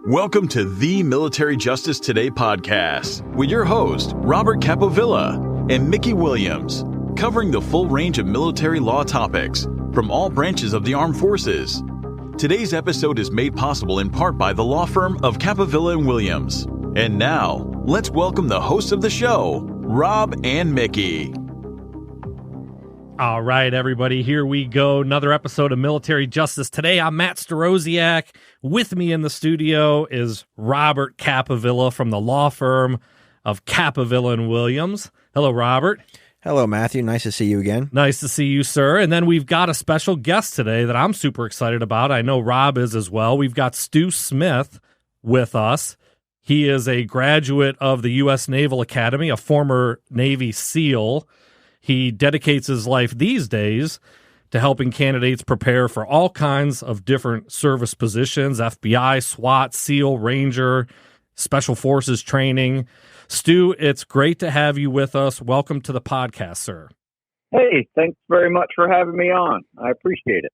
Welcome to the Military Justice Today podcast with your host, Robert Capovilla and Mickey Williams, covering the full range of military law topics from all branches of the armed forces. Today's episode is made possible in part by the law firm of Capovilla and Williams. And now, let's welcome the hosts of the show, Rob and Mickey. All right, everybody, here we go. Another episode of Military Justice Today. I'm Matt Starosiak. With me in the studio is Robert Capovilla from the law firm of Capovilla and Williams. Hello, Robert. Hello, Matthew. Nice to see you again. Nice to see you, sir. And then we've got a special guest today that I'm super excited about. I know Rob is as well. We've got Stu Smith with us. He is a graduate of the U.S. Naval Academy, a former Navy SEAL. He dedicates his life these days to helping candidates prepare for all kinds of different service positions, FBI, SWAT, SEAL, Ranger, Special Forces training. Stu, it's great to have you with us. Welcome to the podcast, sir. Hey, thanks very much for having me on. I appreciate it.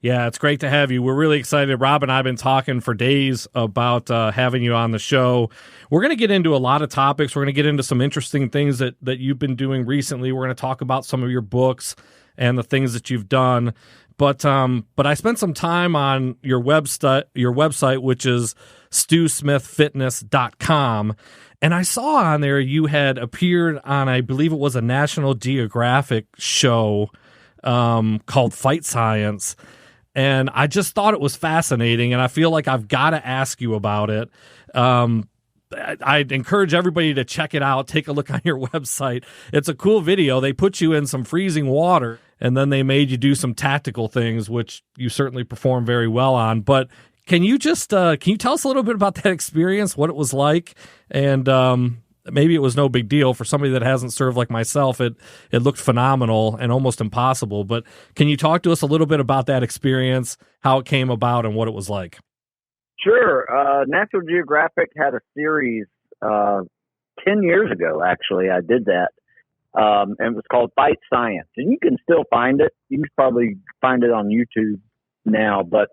Yeah, it's great to have you. We're really excited. Rob and I have been talking for days about having you on the show. We're going to get into a lot of topics. We're going to get into some interesting things that you've been doing recently. We're going to talk about some of your books and the things that you've done. But I spent some time on your website, which is StuSmithFitness.com. And I saw on there you had appeared on, I believe it was a National Geographic show called Fight Science. And I just thought it was fascinating, and I feel like I've got to ask you about it. I'd encourage everybody to check it out. Take a look on your website. It's a cool video. They put you in some freezing water, and then they made you do some tactical things, which you certainly performed very well on. But can you just can you tell us a little bit about that experience, what it was like, and maybe it was no big deal for somebody that hasn't served like myself. It looked phenomenal and almost impossible. But can you talk to us a little bit about that experience, how it came about, and what it was like? Sure. National Geographic had a series 10 years ago, actually. I did that. And it was called Fight Science. And you can still find it. You can probably find it on YouTube now. But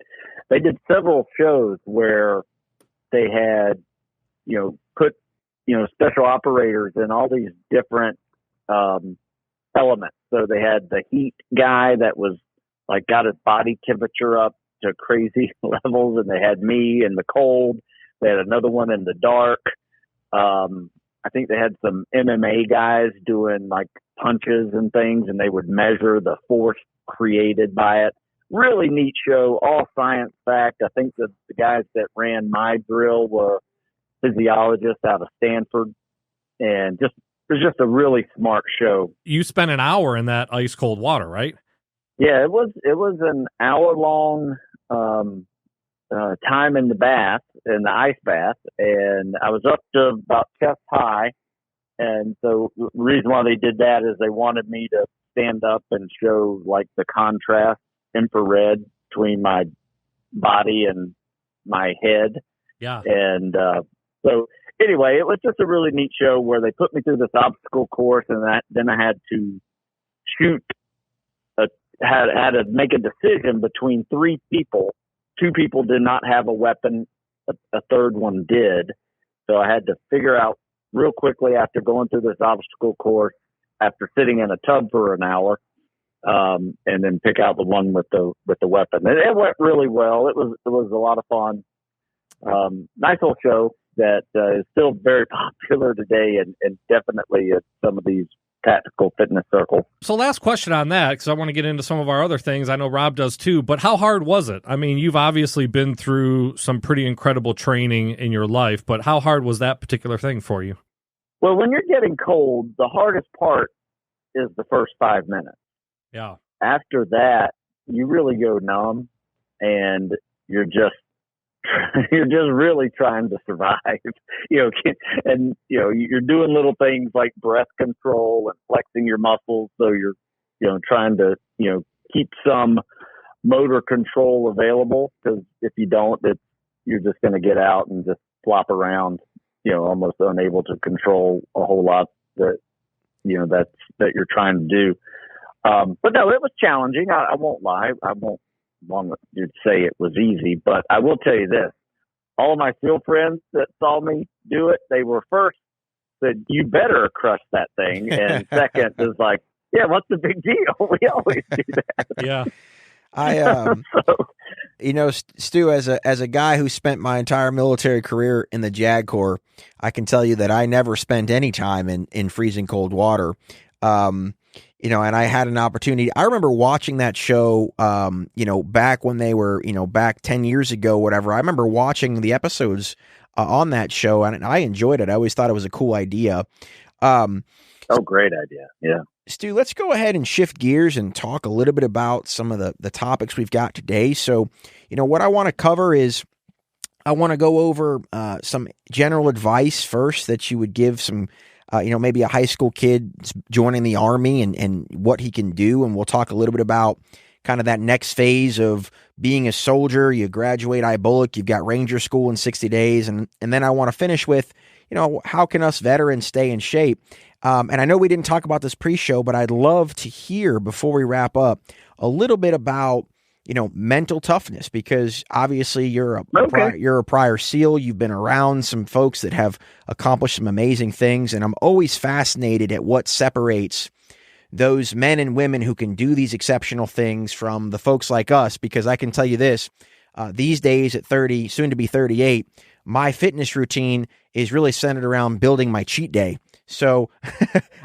they did several shows where they had, put special operators and all these different elements. So they had the heat guy that was like got his body temperature up to crazy levels, and they had me in the cold. They had another one in the dark. I think they had some MMA guys doing like punches and things, and they would measure the force created by it. Really neat show, all science fact. I think the guys that ran my drill were physiologist out of Stanford, and it was just a really smart show. You spent an hour in that ice cold water, right? Yeah, it was an hour long time in the ice bath, and I was up to about chest high. And so the reason why they did that is they wanted me to stand up and show like the contrast infrared between my body and my head. Yeah. And so anyway, it was just a really neat show where they put me through this obstacle course, and then I had to had to make a decision between three people. Two people did not have a weapon. A third one did. So I had to figure out real quickly after going through this obstacle course, after sitting in a tub for an hour, and then pick out the one with the weapon. And it went really well. It was a lot of fun. Nice little show that is still very popular today, and definitely at some of these tactical fitness circles. So last question on that, because I want to get into some of our other things. I know Rob does too, but how hard was it? I mean, you've obviously been through some pretty incredible training in your life, but how hard was that particular thing for you? Well, when you're getting cold, the hardest part is the first 5 minutes. Yeah. After that, you really go numb, and you're just really trying to survive, and you're doing little things like breath control and flexing your muscles. So you're, trying to, keep some motor control available, because if you don't, you're just going to get out and just flop around, almost unable to control a whole lot that you're trying to do. But no, it was challenging. I won't lie. I won't want you to say it was easy, but I will tell you this. all of my SEAL friends that saw me do it, they were first said, "You better crush that thing," and second is like, "Yeah, what's the big deal? We always do that." Yeah. Stu, as a guy who spent my entire military career in the JAG Corps, I can tell you that I never spent any time in freezing cold water. And I had an opportunity. I remember watching that show, back when they were, back 10 years ago, whatever. I remember watching the episodes on that show, and I enjoyed it. I always thought it was a cool idea. Great idea. Yeah. Stu, let's go ahead and shift gears and talk a little bit about some of the topics we've got today. So, what I want to cover is I want to go over some general advice first that you would give some, maybe a high school kid joining the Army and what he can do. And we'll talk a little bit about kind of that next phase of being a soldier. You graduate IBOLC, you've got Ranger School in 60 days. And then I want to finish with, how can us veterans stay in shape? And I know we didn't talk about this pre-show, but I'd love to hear, before we wrap up, a little bit about, mental toughness, because obviously you're a prior SEAL. You've been around some folks that have accomplished some amazing things, and I'm always fascinated at what separates those men and women who can do these exceptional things from the folks like us, because I can tell you this, these days at 30, soon to be 38, my fitness routine is really centered around building my cheat day. So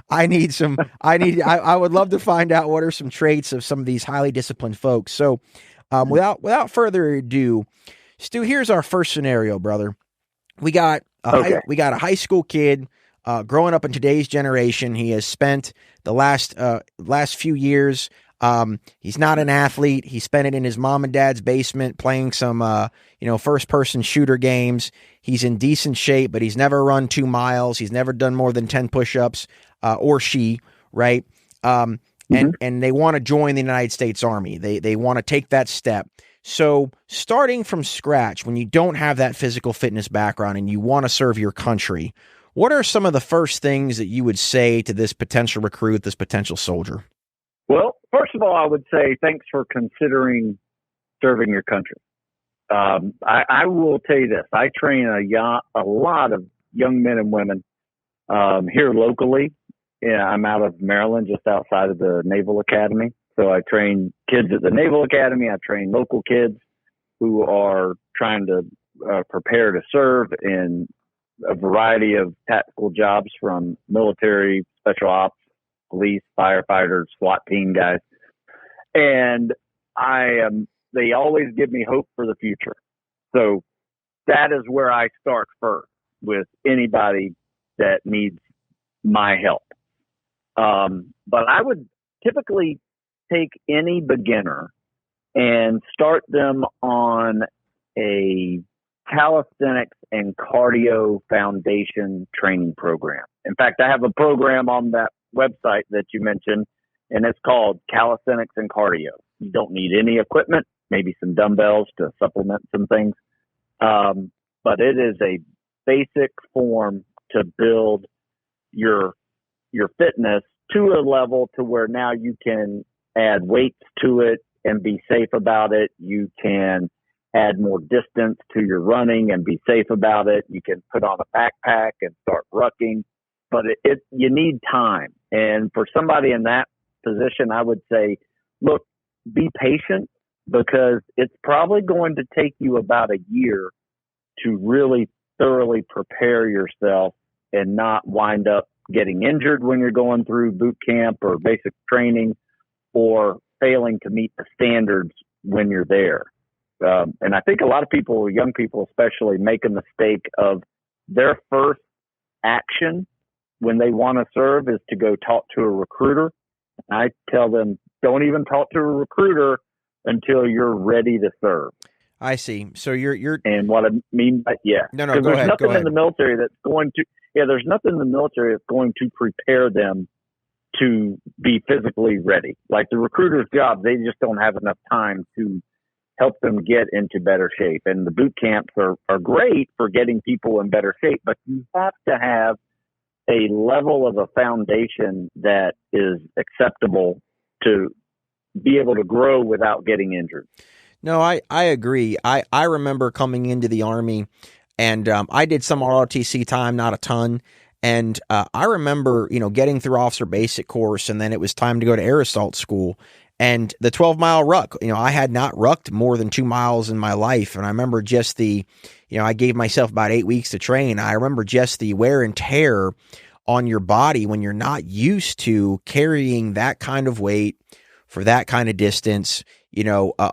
I would love to find out what are some traits of some of these highly disciplined folks. So without further ado, Stu, here's our first scenario, brother. We got a high school kid growing up in today's generation. He has spent the last few years. He's not an athlete. He spent it in his mom and dad's basement playing some, first person shooter games. He's in decent shape, but he's never run 2 miles. He's never done more than 10 push-ups, or she, right? And they want to join the United States Army. They want to take that step. So starting from scratch, when you don't have that physical fitness background and you want to serve your country, what are some of the first things that you would say to this potential recruit, this potential soldier? Well, first of all, I would say thanks for considering serving your country. I will tell you this. I train a lot of young men and women here locally. Yeah, I'm out of Maryland, just outside of the Naval Academy. So I train kids at the Naval Academy. I train local kids who are trying to prepare to serve in a variety of tactical jobs, from military, special ops, police, firefighters, SWAT team guys. And they always give me hope for the future. So that is where I start first with anybody that needs my help. But I would typically take any beginner and start them on a calisthenics and cardio foundation training program. In fact, I have a program on that website that you mentioned, and it's called Calisthenics and Cardio. You don't need any equipment, maybe some dumbbells to supplement some things. But it is a basic form to build your fitness to a level to where now you can add weights to it and be safe about it. You can add more distance to your running and be safe about it. You can put on a backpack and start rucking, but you need time. And for somebody in that position, I would say, look, be patient, because it's probably going to take you about a year to really thoroughly prepare yourself and not wind up getting injured when you're going through boot camp or basic training, or failing to meet the standards when you're there. And I think a lot of people, young people especially, make a mistake of their first action when they want to serve is to go talk to a recruiter. I tell them, don't even talk to a recruiter until you're ready to serve. I see. So you're and what I mean by go ahead. There's nothing in the military that's going to there's nothing in the military that's going to prepare them to be physically ready. Like the recruiter's job, they just don't have enough time to help them get into better shape. And the boot camps are great for getting people in better shape, but you have to have a level of a foundation that is acceptable to be able to grow without getting injured. No, I agree. I remember coming into the Army, and I did some ROTC time, not a ton. And I remember, getting through officer basic course, and then it was time to go to air assault school. And the 12-mile ruck, I had not rucked more than 2 miles in my life. And I remember just I gave myself about 8 weeks to train. I remember just the wear and tear on your body when you're not used to carrying that kind of weight for that kind of distance,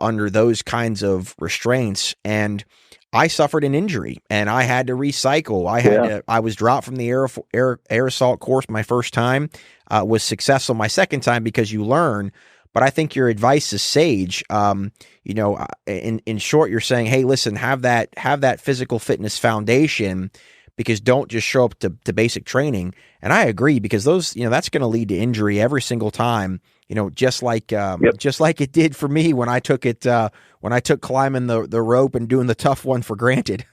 under those kinds of restraints. And I suffered an injury and I had to recycle. I was dropped from the air assault course my first time, was successful my second time because you learn. But I think your advice is sage. In short, you're saying, hey, listen, have that physical fitness foundation, because don't just show up to basic training. And I agree, because those, that's going to lead to injury every single time. Just like it did for me when I took climbing the rope and doing the tough one for granted.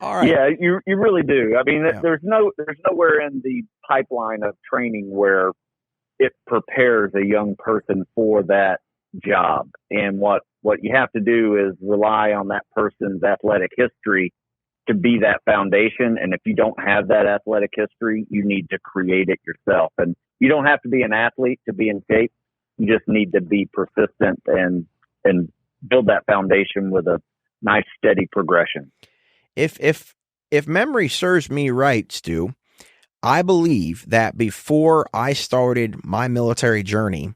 All right. Yeah, you really do. I mean, there's nowhere in the pipeline of training where it prepares a young person for that job. And what you have to do is rely on that person's athletic history to be that foundation. And if you don't have that athletic history, you need to create it yourself. And you don't have to be an athlete to be in shape. You just need to be persistent and build that foundation with a nice, steady progression. If memory serves me right, Stu, I believe that before I started my military journey,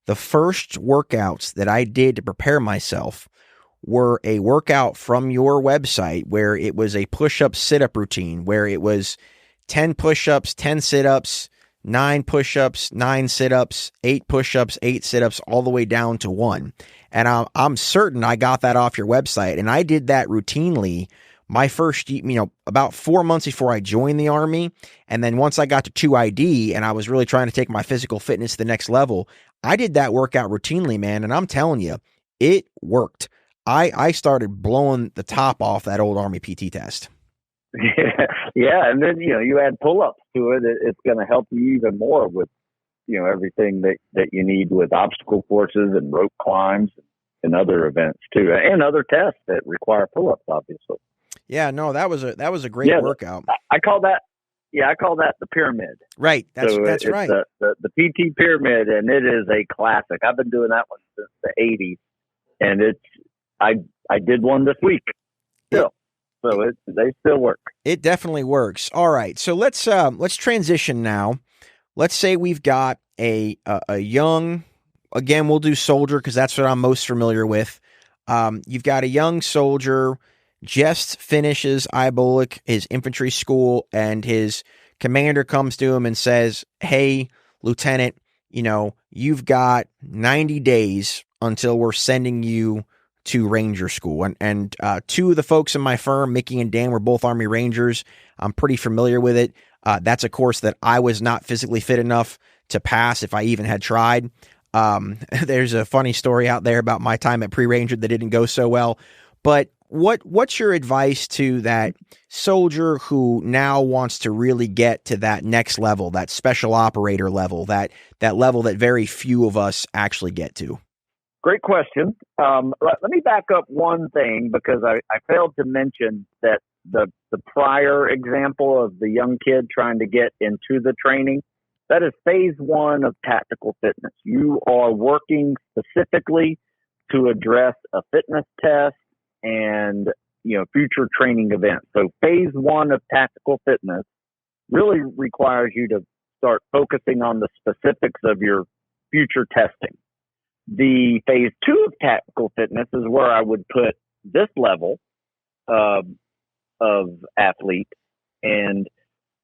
the first workouts that I did to prepare myself were a workout from your website where it was a push-up sit-up routine, where it was 10 push-ups, 10 sit-ups, 9 push-ups, 9 sit-ups, 8 push-ups, 8 sit-ups, all the way down to 1. And I'm certain I got that off your website, and I did that routinely my first, about 4 months before I joined the Army. And then once I got to 2ID and I was really trying to take my physical fitness to the next level, I did that workout routinely, man. And I'm telling you, it worked. I started blowing the top off that old Army PT test. Yeah. And then, you add pull-ups to it. It's going to help you even more with, everything that you need with obstacle courses and rope climbs and other events too, and other tests that require pull-ups, obviously. Yeah, no, that was a great workout. I call that the pyramid. Right. That's right. The PT pyramid, and it is a classic. I've been doing that one since the 80s, and I did one this week still. So they still work. It definitely works. All right. So let's transition now. Let's say we've got a young, again, we'll do soldier because that's what I'm most familiar with. You've got a young soldier just finishes IBOLC, his infantry school, and his commander comes to him and says, hey, Lieutenant, you've got 90 days until we're sending you to Ranger School. And two of the folks in my firm, Mickey and Dan, were both Army Rangers. I'm pretty familiar with it. That's a course that I was not physically fit enough to pass if I even had tried. There's a funny story out there about my time at Pre-Ranger that didn't go so well. But what's your advice to that soldier who now wants to really get to that next level, that special operator level, that level that very few of us actually get to? Great question. Let me back up one thing, because I failed to mention that the prior example of the young kid trying to get into the training, that is phase 1 of tactical fitness. You are working specifically to address a fitness test and future training events. So phase 1 of tactical fitness really requires you to start focusing on the specifics of your future testing. The phase 2 of tactical fitness is where I would put this level of athlete, and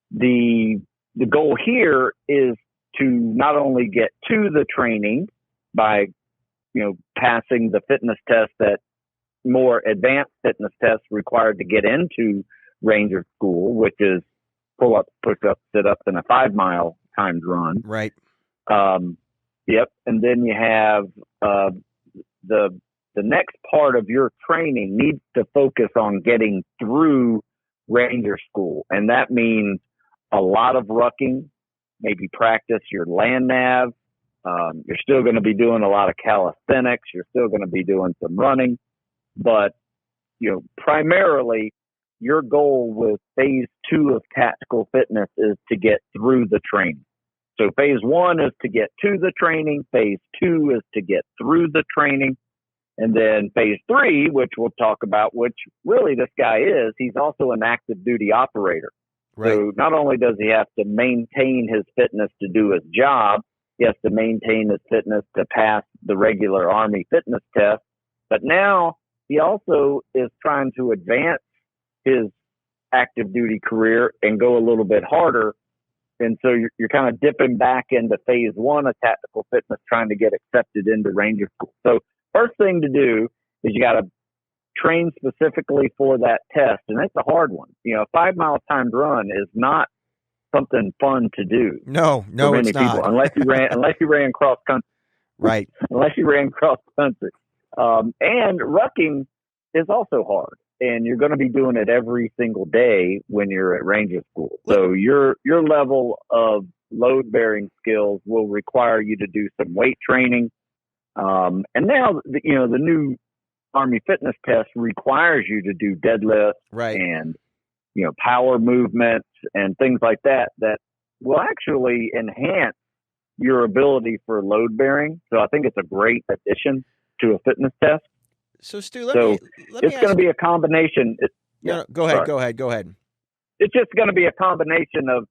the goal here is to not only get to the training by passing the fitness test, that more advanced fitness tests required to get into Ranger School, which is pull-ups, push-ups, sit-ups, and a 5-mile timed run. Right. Yep. And then you have the next part of your training needs to focus on getting through Ranger School. And that means a lot of rucking, maybe practice your land nav, You're still going to be doing a lot of calisthenics. You're still going to be doing some running, but primarily your goal with phase 2 of tactical fitness is to get through the training. So phase 1 is to get to the training. Phase 2 is to get through the training. And then phase 3, which we'll talk about, which really this guy he's also an active duty operator. Right. So not only does he have to maintain his fitness to do his job, he has to maintain his fitness to pass the regular Army fitness test, but now he also is trying to advance his active duty career and go a little bit harder. And so you're kind of dipping back into phase 1 of tactical fitness, trying to get accepted into Ranger School. So first thing to do is you got to train specifically for that test. And it's a hard one. A 5 mile timed run is not something fun to do. No, for many it's people, not. unless you ran cross country. Right. Unless you ran cross country. And rucking is also hard. And you're going to be doing it every single day when you're at Ranger School. So your level of load bearing skills will require you to do some weight training. And now, the new Army fitness test requires you to do deadlifts Right. and, power movements and things like that will actually enhance your ability for load bearing. So I think it's a great addition to a fitness test. So Stu, It's going to be a combination. Go ahead. It's just going to be a combination of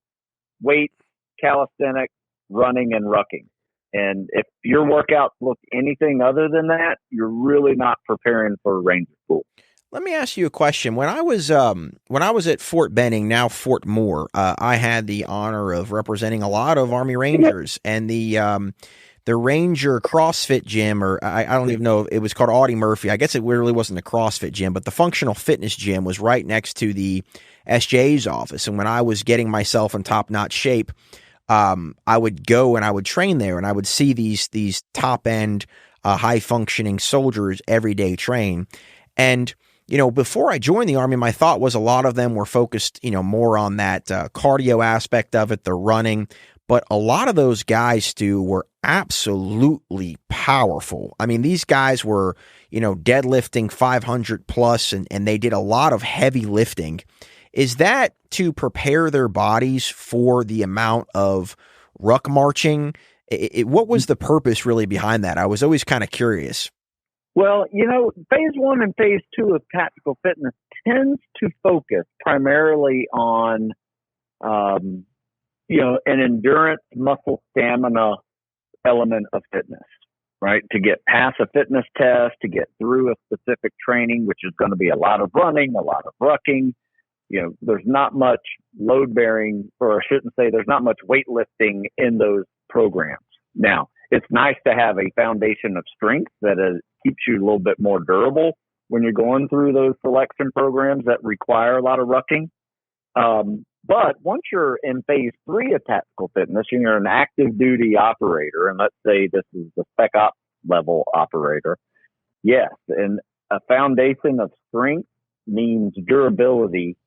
weight, calisthenics, running, and rucking. And if your workouts look anything other than that, you're really not preparing for Ranger School. Let me ask you a question. When I was at Fort Benning, now Fort Moore, I had the honor of representing a lot of Army Rangers, and the Ranger CrossFit gym, or I don't even know, it was called Audie Murphy. I guess it really wasn't a CrossFit gym, but the functional fitness gym was right next to the SJA's office. And when I was getting myself in top-notch shape, I would go and I would train there, and I would see these top-end, high-functioning soldiers every day train. And before I joined the Army, my thought was a lot of them were focused, more on that cardio aspect of it, the running. But a lot of those guys, Stu, were absolutely powerful. I mean, these guys were, deadlifting 500 plus, and they did a lot of heavy lifting. Is that to prepare their bodies for the amount of ruck marching? What was the purpose really behind that? I was always kind of curious. Well, phase 1 and phase 2 of tactical fitness tends to focus primarily on, an endurance muscle stamina element of fitness, right? To get past a fitness test, to get through a specific training, which is going to be a lot of running, a lot of rucking. There's not much load bearing, or I shouldn't say there's not much weightlifting in those programs. Now, it's nice to have a foundation of strength that keeps you a little bit more durable when you're going through those selection programs that require a lot of rucking. But once you're in phase 3 of tactical fitness, and you're an active duty operator, and let's say this is the spec op level operator, yes, and a foundation of strength means durability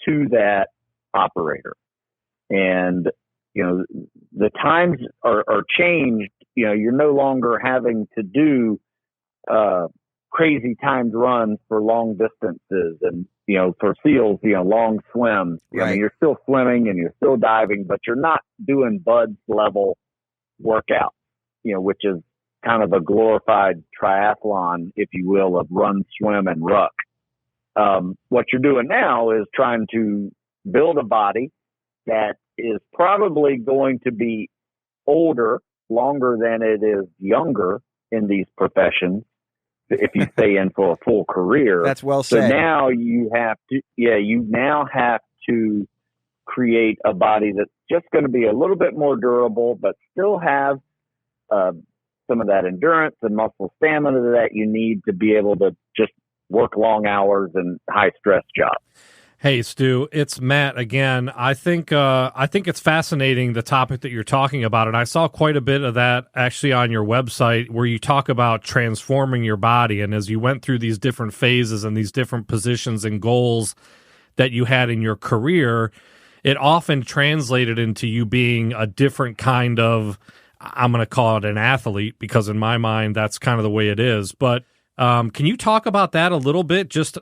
to that operator. And, the times are changed. You're no longer having to do crazy timed runs for long distances, and for SEALs, long swims. Right. I mean, you're still swimming and you're still diving, but you're not doing BUD/S level workout, which is kind of a glorified triathlon, if you will, of run, swim, and ruck. What you're doing now is trying to build a body that is probably going to be older longer than it is younger in these professions, if you stay in for a full career. That's well said. So now you now have to create a body that's just going to be a little bit more durable, but still have some of that endurance and muscle stamina that you need to be able to just work long hours and high stress jobs. Hey, Stu, it's Matt again. I think it's fascinating, the topic that you're talking about, and I saw quite a bit of that actually on your website, where you talk about transforming your body, and as you went through these different phases and these different positions and goals that you had in your career, it often translated into you being a different kind of I'm going to call it an athlete because in my mind, that's kind of the way it is. But can you talk about that a little bit? Just,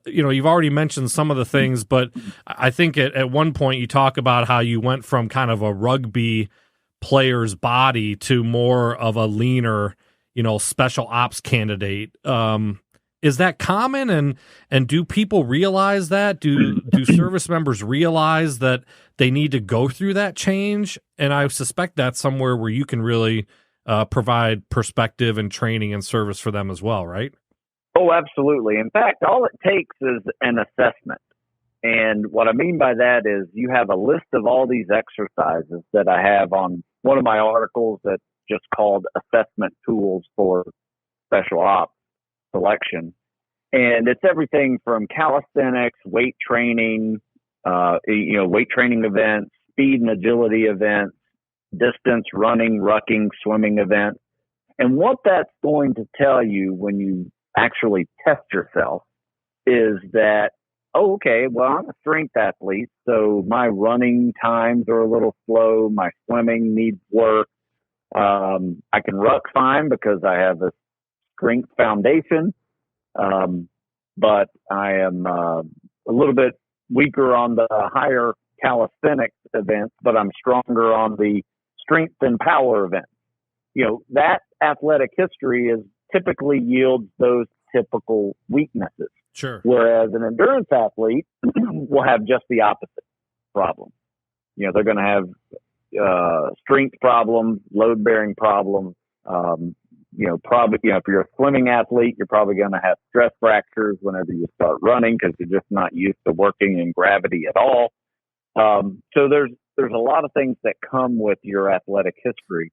you've already mentioned some of the things, but I think at one point you talk about how you went from kind of a rugby player's body to more of a leaner, special ops candidate. Is that common? And do people realize that? Do service members realize that they need to go through that change? And I suspect that's somewhere where you can really provide perspective and training and service for them as well, right? Oh, absolutely. In fact, all it takes is an assessment. And what I mean by that is you have a list of all these exercises that I have on one of my articles that's just called Assessment Tools for Special Ops Selection. And it's everything from calisthenics, weight training, weight training events, speed and agility events, distance, running, rucking, swimming events. And what that's going to tell you when you actually test yourself is that, oh, okay, well, I'm a strength athlete, so my running times are a little slow. My swimming needs work. I can ruck fine because I have a strength foundation. But I am a little bit weaker on the higher calisthenics events, but I'm stronger on the strength and power events. That athletic history is typically yields those typical weaknesses. Sure. Whereas an endurance athlete will have just the opposite problem. They're going to have strength problems, load bearing problems. Probably, if you're a swimming athlete, you're probably going to have stress fractures whenever you start running because you're just not used to working in gravity at all. So there's a lot of things that come with your athletic history,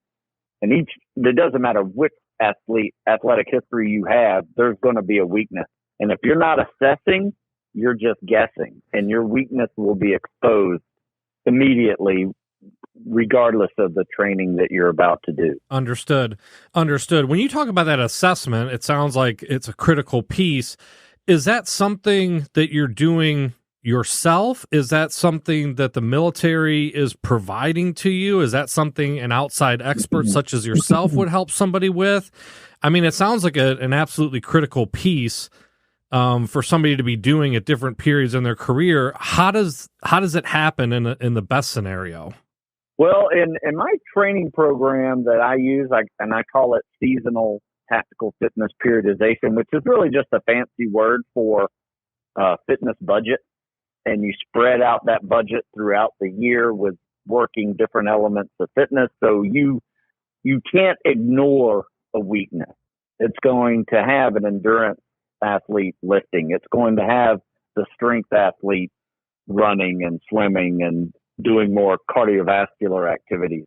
and it doesn't matter which athletic history you have, there's going to be a weakness. And if you're not assessing, you're just guessing, and your weakness will be exposed immediately, regardless of the training that you're about to do. Understood. When you talk about that assessment, it sounds like it's a critical piece. Is that something that you're doing yourself? Is that something that the military is providing to you? Is that something an outside expert such as yourself would help somebody with? I mean, it sounds like an absolutely critical piece for somebody to be doing at different periods in their career. How does it happen in the best scenario? Well, in my training program that I use, I call it seasonal tactical fitness periodization, which is really just a fancy word for fitness budget. And you spread out that budget throughout the year with working different elements of fitness. So you can't ignore a weakness. It's going to have an endurance athlete lifting. It's going to have the strength athlete running and swimming and doing more cardiovascular activities.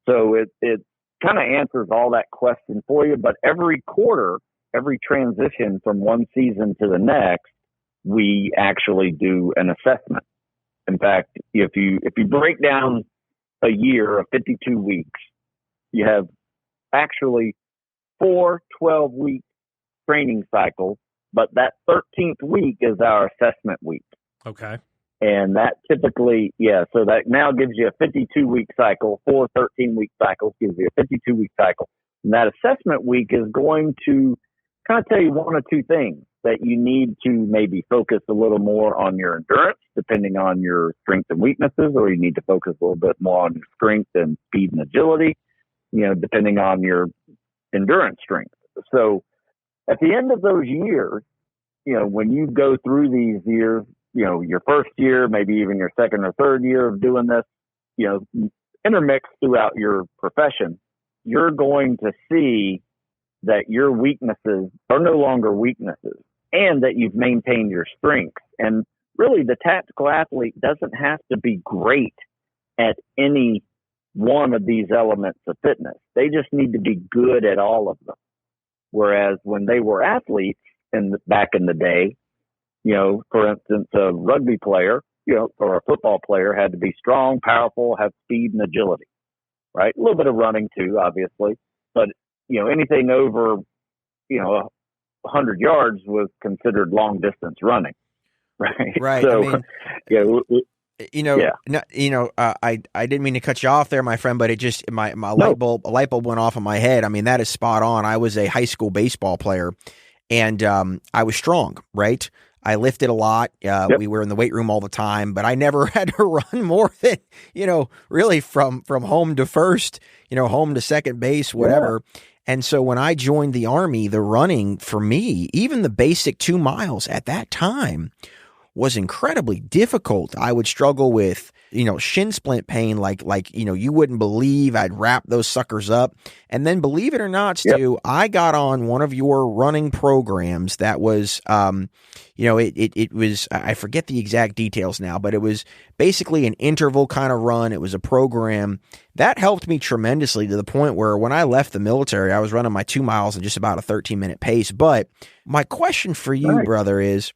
So it kind of answers all that question for you. But every quarter, every transition from one season to the next, we actually do an assessment. In fact, if you break down a year of 52 weeks, you have actually 4 12-week training cycles, but that 13th week is our assessment week. Okay. And that typically, so that now gives you a 52-week cycle. 4 13-week cycles gives you a 52-week cycle. And that assessment week is going to kind of tell you one or two things that you need to maybe focus a little more on your endurance, depending on your strengths and weaknesses, or you need to focus a little bit more on your strength and speed and agility, depending on your endurance strength. So at the end of those years, when you go through these years, your first year, maybe even your second or third year of doing this, intermixed throughout your profession, you're going to see that your weaknesses are no longer weaknesses and that you've maintained your strength. And really, the tactical athlete doesn't have to be great at any one of these elements of fitness. They just need to be good at all of them. Whereas when they were athletes back in the day, for instance, a rugby player, or a football player had to be strong, powerful, have speed and agility, right? A little bit of running too, obviously, but anything over, 100 yards was considered long distance running, right? Right. So, I didn't mean to cut you off there, my friend, but it just my light bulb went off in my head. I mean, that is spot on. I was a high school baseball player, and I was strong, right? I lifted a lot. We were in the weight room all the time, but I never had to run more than, really from home to first, home to second base, whatever. Yeah. And so when I joined the Army, the running for me, even the basic 2 miles at that time, was incredibly difficult. I would struggle with, shin splint pain, like, you wouldn't believe. I'd wrap those suckers up. And then, believe it or not, Stu, I got on one of your running programs that was, it was, I forget the exact details now, but it was basically an interval kind of run. It was a program that helped me tremendously, to the point where when I left the military, I was running my 2 miles at just about a 13-minute pace. But my question for you, brother, is,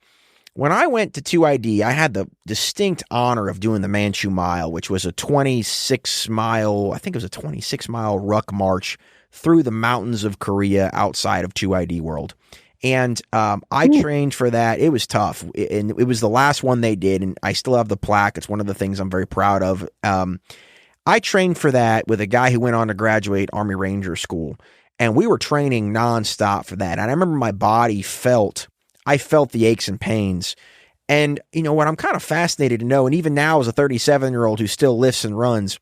when I went to 2ID, I had the distinct honor of doing the Manchu Mile, which was a 26-mile ruck march through the mountains of Korea outside of 2ID World. And I trained for that. It was tough, and it was the last one they did, and I still have the plaque. It's one of the things I'm very proud of. I trained for that with a guy who went on to graduate Army Ranger School, and we were training nonstop for that. And I remember my body felt the aches and pains. And what I'm kind of fascinated to know, and even now as a 37-year-old who still lifts and runs,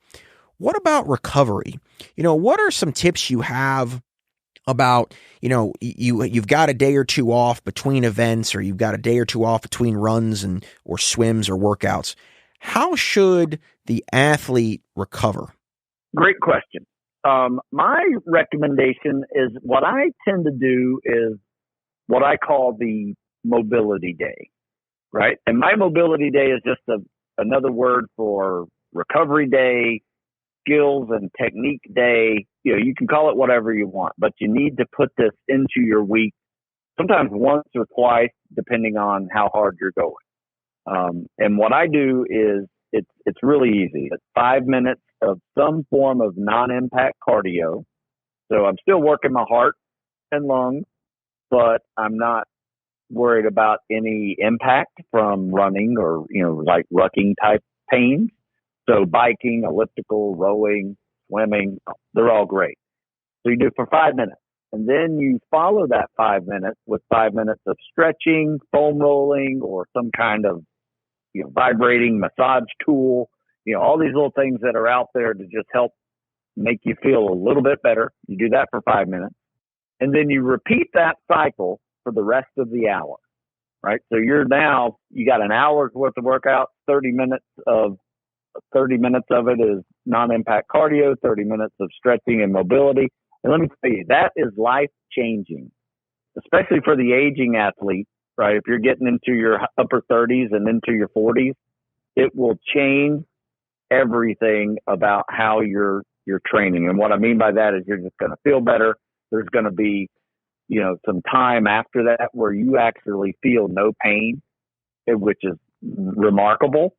what about recovery? What are some tips you have about, you've got a day or two off between events, or you've got a day or two off between runs or swims or workouts. How should the athlete recover? Great question. My recommendation is, what I tend to do is what I call the mobility day, right? And my mobility day is just another word for recovery day, skills and technique day. You can call it whatever you want, but you need to put this into your week, sometimes once or twice, depending on how hard you're going. And what I do is, it's really easy. It's 5 minutes of some form of non-impact cardio. So I'm still working my heart and lungs, but I'm not worried about any impact from running or, like rucking type pains. So biking, elliptical, rowing, swimming, they're all great. So you do it for 5 minutes, and then you follow that 5 minutes with 5 minutes of stretching, foam rolling, or some kind of, vibrating massage tool, all these little things that are out there to just help make you feel a little bit better. You do that for 5 minutes. And then you repeat that cycle for the rest of the hour, right? So you got an hour's worth of workout, 30 minutes of it is non-impact cardio, 30 minutes of stretching and mobility. And let me tell you, that is life-changing, especially for the aging athlete, right? If you're getting into your upper 30s and into your 40s, it will change everything about how you're training. And what I mean by that is, you're just going to feel better. There's going to be, some time after that where you actually feel no pain, which is remarkable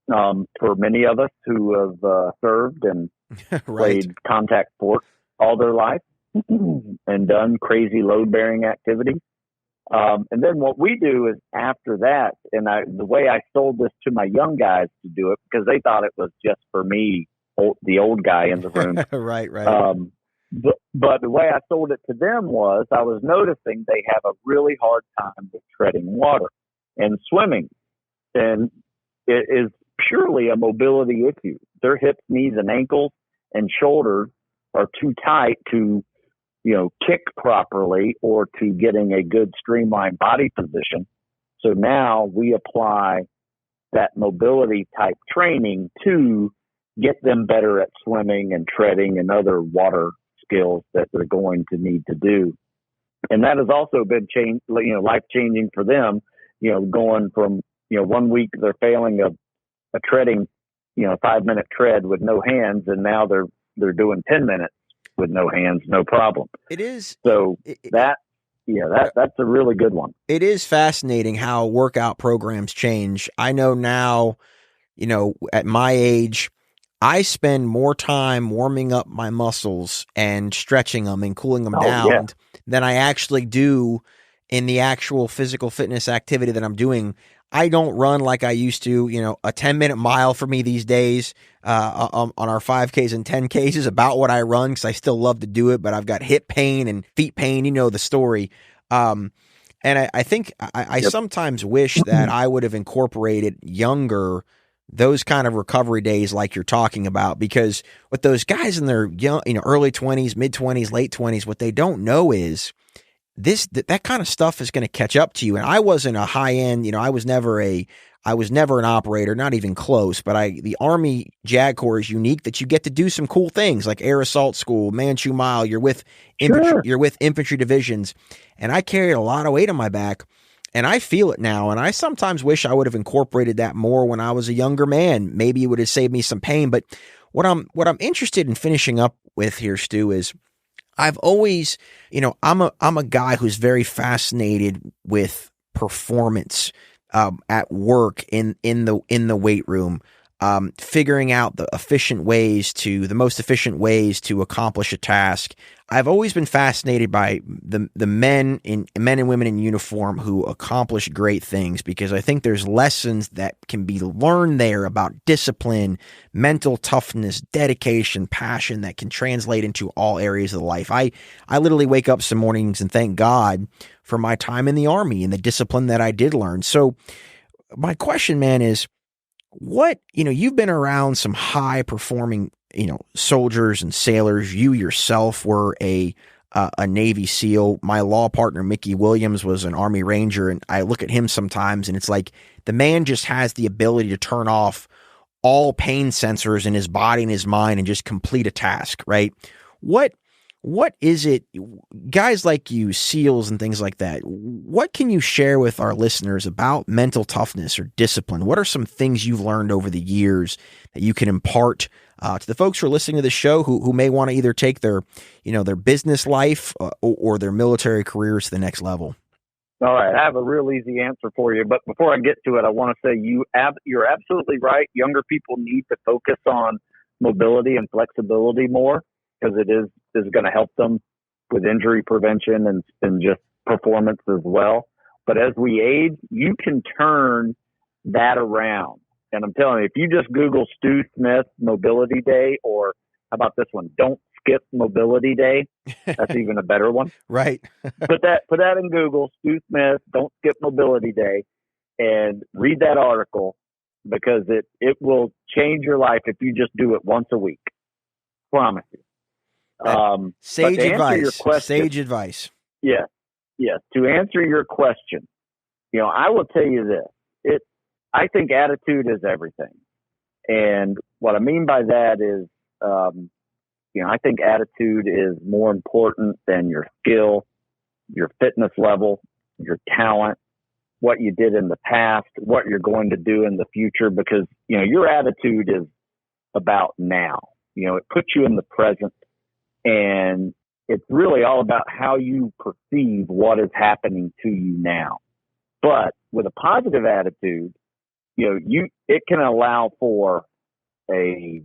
for many of us who have served and played contact sports all their life and done crazy load-bearing activities. And then what we do is, after that, and the way I sold this to my young guys to do it, because they thought it was just for me, the old guy in the room. Right. But the way I sold it to them was, I was noticing they have a really hard time with treading water and swimming. And it is purely a mobility issue. Their hips, knees, and ankles and shoulders are too tight to, kick properly or to getting a good streamlined body position. So now we apply that mobility type training to get them better at swimming and treading and other water skills that they're going to need to do. And that has also been life-changing for them, going from, 1 week they're failing a treading, 5-minute tread with no hands, and now they're doing 10 minutes with no hands, no problem. It is. So that's a really good one. It is fascinating how workout programs change. I know now, at my age, I spend more time warming up my muscles and stretching them and cooling them down than I actually do in the actual physical fitness activity that I'm doing. I don't run like I used to. A 10-minute mile for me these days on our 5Ks and 10Ks is about what I run because I still love to do it, but I've got hip pain and feet pain. You know the story. And I think I sometimes wish that I would have incorporated younger those kind of recovery days like you're talking about, because with those guys in their young, early 20s, mid 20s, late 20s, what they don't know is that kind of stuff is going to catch up to you. And I wasn't a high end, I was never an operator, not even close, but the Army JAG Corps is unique that you get to do some cool things like air assault school, Manchu Mile, you're with infantry divisions. And I carried a lot of weight on my back. And I feel it now, and I sometimes wish I would have incorporated that more when I was a younger man. Maybe it would have saved me some pain. But what I'm interested in finishing up with here, Stu, is I've always, I'm a guy who's very fascinated with performance at work in the weight room. Figuring out the most efficient ways to accomplish a task. I've always been fascinated by the men and women in uniform who accomplish great things, because I think there's lessons that can be learned there about discipline, mental toughness, dedication, passion that can translate into all areas of life. I literally wake up some mornings and thank God for my time in the Army and the discipline that I did learn. So my question, man, is, you've been around some high performing, soldiers and sailors. You yourself were a Navy SEAL. My law partner, Mickey Williams, was an Army Ranger. And I look at him sometimes and it's like the man just has the ability to turn off all pain sensors in his body and his mind and just complete a task, right? What is it, guys like you, SEALs and things like that, what can you share with our listeners about mental toughness or discipline? What are some things you've learned over the years that you can impart to the folks who are listening to the show who may want to either take their business life or their military careers to the next level? All right. I have a real easy answer for you. But before I get to it, I want to say you're absolutely right. Younger people need to focus on mobility and flexibility more, because it is going to help them with injury prevention and just performance as well. But as we age, you can turn that around. And I'm telling you, if you just Google Stu Smith Mobility Day, or how about this one, Don't Skip Mobility Day, that's even a better one. Right. Put that in Google, Stu Smith, Don't Skip Mobility Day, and read that article, because it will change your life if you just do it once a week. Promise you. Sage advice. Yes. To answer your question, I will tell you this. I think attitude is everything. And what I mean by that is, I think attitude is more important than your skill, your fitness level, your talent, what you did in the past, what you're going to do in the future, because, your attitude is about now. It puts you in the present. And it's really all about how you perceive what is happening to you now. But with a positive attitude, it can allow for a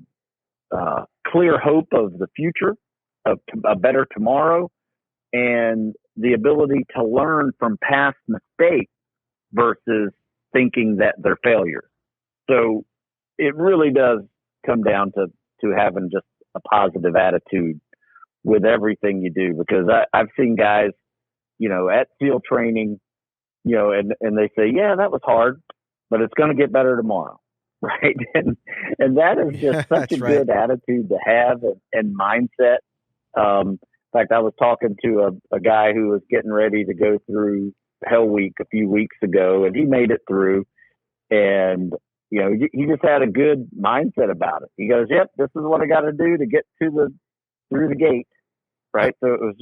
clear hope of the future, of a better tomorrow, and the ability to learn from past mistakes versus thinking that they're failures. So it really does come down to having just a positive attitude with everything you do, because I've seen guys, at SEAL training, and they say, yeah, that was hard, but it's going to get better tomorrow. Right. And that is just such a good attitude to have and mindset. In fact, I was talking to a guy who was getting ready to go through Hell Week a few weeks ago, and he made it through, and, he just had a good mindset about it. He goes, yep, this is what I got to do to get through the gate. Right. So it was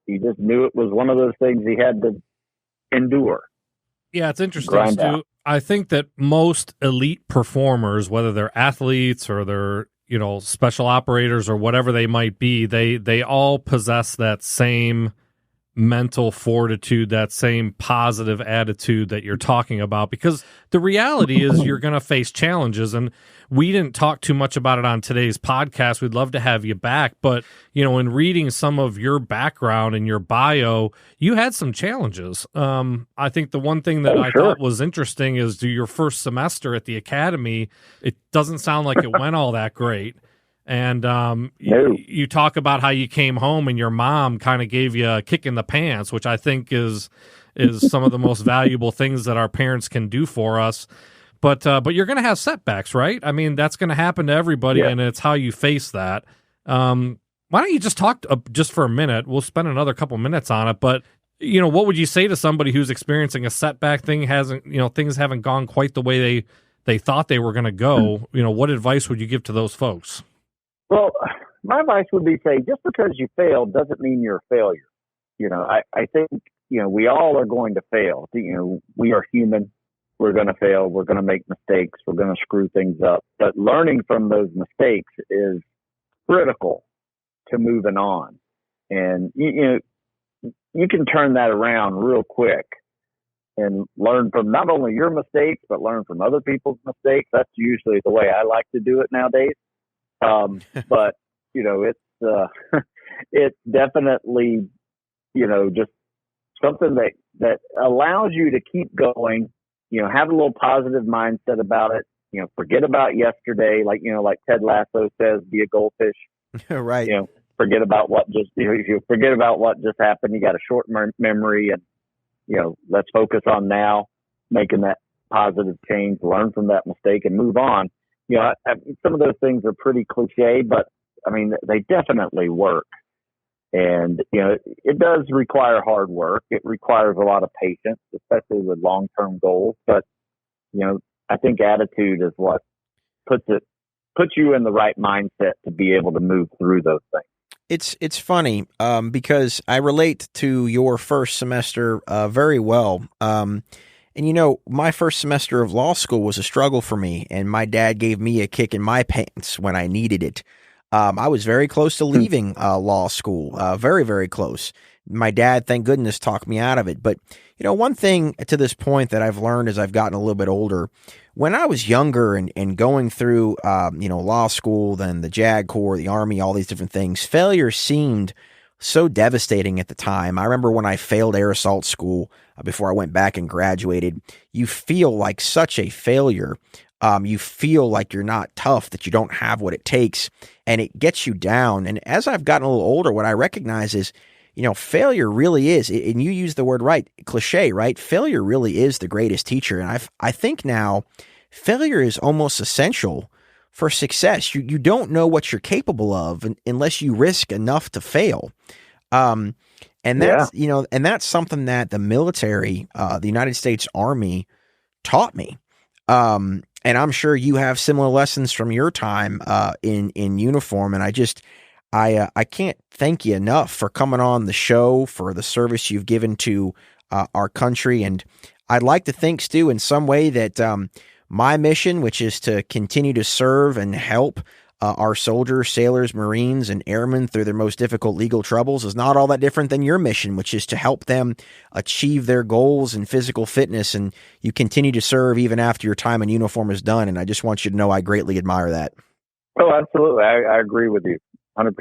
he just knew it was one of those things he had to endure. Yeah, it's interesting, Stu. I think that most elite performers, whether they're athletes or they're, special operators or whatever they might be, they all possess that same mental fortitude, that same positive attitude that you're talking about, because the reality is you're going to face challenges, and we didn't talk too much about it on today's podcast. We'd love to have you back, but in reading some of your background and your bio, you had some challenges. I think the one thing that I thought was interesting is your first semester at the academy, it doesn't sound like it went all that great. And you talk about how you came home and your mom kind of gave you a kick in the pants, which I think is some of the most valuable things that our parents can do for us. But you're going to have setbacks, right? I mean, that's going to happen to everybody, and it's how you face that. Why don't you just talk just for a minute? We'll spend another couple minutes on it. But what would you say to somebody who's experiencing a setback? Things haven't gone quite the way they thought they were going to go. What advice would you give to those folks? Well, my advice would be, say, just because you failed doesn't mean you're a failure. I think, we all are going to fail. We are human. We're going to fail. We're going to make mistakes. We're going to screw things up. But learning from those mistakes is critical to moving on. And, you can turn that around real quick and learn from not only your mistakes, but learn from other people's mistakes. That's usually the way I like to do it nowadays. But it's definitely, just something that allows you to keep going, have a little positive mindset about it, forget about yesterday. Like Ted Lasso says, be a goldfish. Right. Forget about what if you forget about what just happened, you got a short memory, and, let's focus on now, making that positive change, learn from that mistake and move on. Some of those things are pretty cliche, but I mean, they definitely work. And, it does require hard work. It requires a lot of patience, especially with long-term goals. But, I think attitude is what puts you in the right mindset to be able to move through those things. It's funny because I relate to your first semester very well. And my first semester of law school was a struggle for me, and my dad gave me a kick in my pants when I needed it. I was very close to leaving law school, very, very close. My dad, thank goodness, talked me out of it. But, one thing to this point that I've learned as I've gotten a little bit older, when I was younger and going through, law school, then the JAG Corps, the Army, all these different things, failure seemed so devastating at the time. I remember when I failed air assault school before I went back and graduated, you feel like such a failure. You feel like you're not tough, that you don't have what it takes, and it gets you down. And as I've gotten a little older, what I recognize is, failure really is, and you use the word right, cliche, right? Failure really is the greatest teacher. And I think now failure is almost essential for success. You don't know what you're capable of unless you risk enough to fail. And that's, and that's something that the military, the United States Army taught me. And I'm sure you have similar lessons from your time, in uniform. And I can't thank you enough for coming on the show, for the service you've given to, our country. And I'd like to think, Stu, in some way that, my mission, which is to continue to serve and help our soldiers, sailors, Marines, and airmen through their most difficult legal troubles, is not all that different than your mission, which is to help them achieve their goals and physical fitness. And you continue to serve even after your time in uniform is done. And I just want you to know I greatly admire that. Oh, absolutely. I agree with you 100%.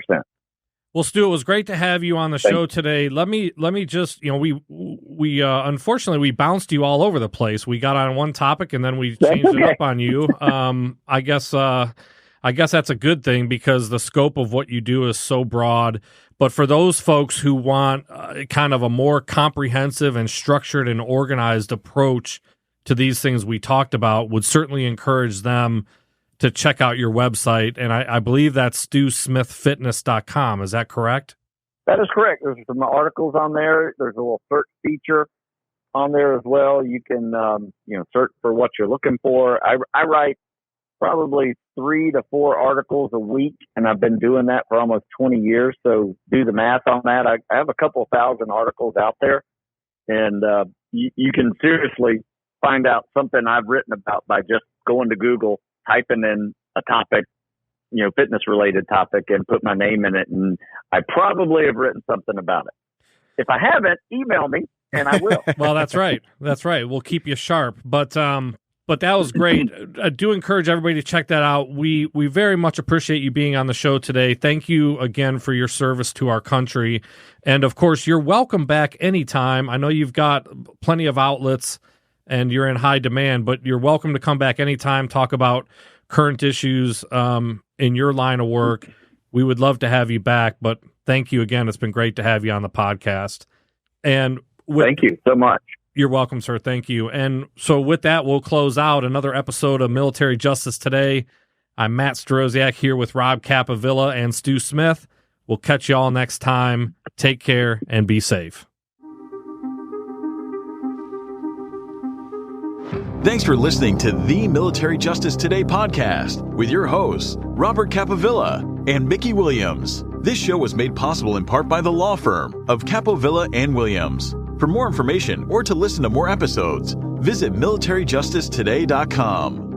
Well, Stu, it was great to have you on the show today. Let me just, we unfortunately we bounced you all over the place. We got on one topic and then we changed it up on you. I guess that's a good thing because the scope of what you do is so broad. But for those folks who want kind of a more comprehensive and structured and organized approach to these things we talked about, would certainly encourage them to check out your website. And I believe that's StuSmithFitness.com. Is that correct? That is correct. There's some articles on there. There's a little search feature on there as well. You can, search for what you're looking for. I write probably 3 to 4 articles a week, and I've been doing that for almost 20 years. So do the math on that. I have a couple thousand articles out there, and you can seriously find out something I've written about by just going to Google, typing in a topic, fitness related topic, and put my name in it. And I probably have written something about it. if I haven't, email me and I will. Well, that's right. That's right. We'll keep you sharp. But that was great. I do encourage everybody to check that out. We very much appreciate you being on the show today. Thank you again for your service to our country. And of course, you're welcome back anytime. I know you've got plenty of outlets and you're in high demand, but you're welcome to come back anytime, talk about current issues in your line of work. We would love to have you back, but thank you again. It's been great to have you on the podcast. And thank you so much. You're welcome, sir. Thank you. And so with that, we'll close out another episode of Military Justice Today. I'm Matt Staroziak here with Rob Capovilla and Stu Smith. We'll catch you all next time. Take care and be safe. Thanks for listening to the Military Justice Today podcast with your hosts, Robert Capovilla and Mickey Williams. This show was made possible in part by the law firm of Capovilla and Williams. For more information or to listen to more episodes, visit militaryjusticetoday.com.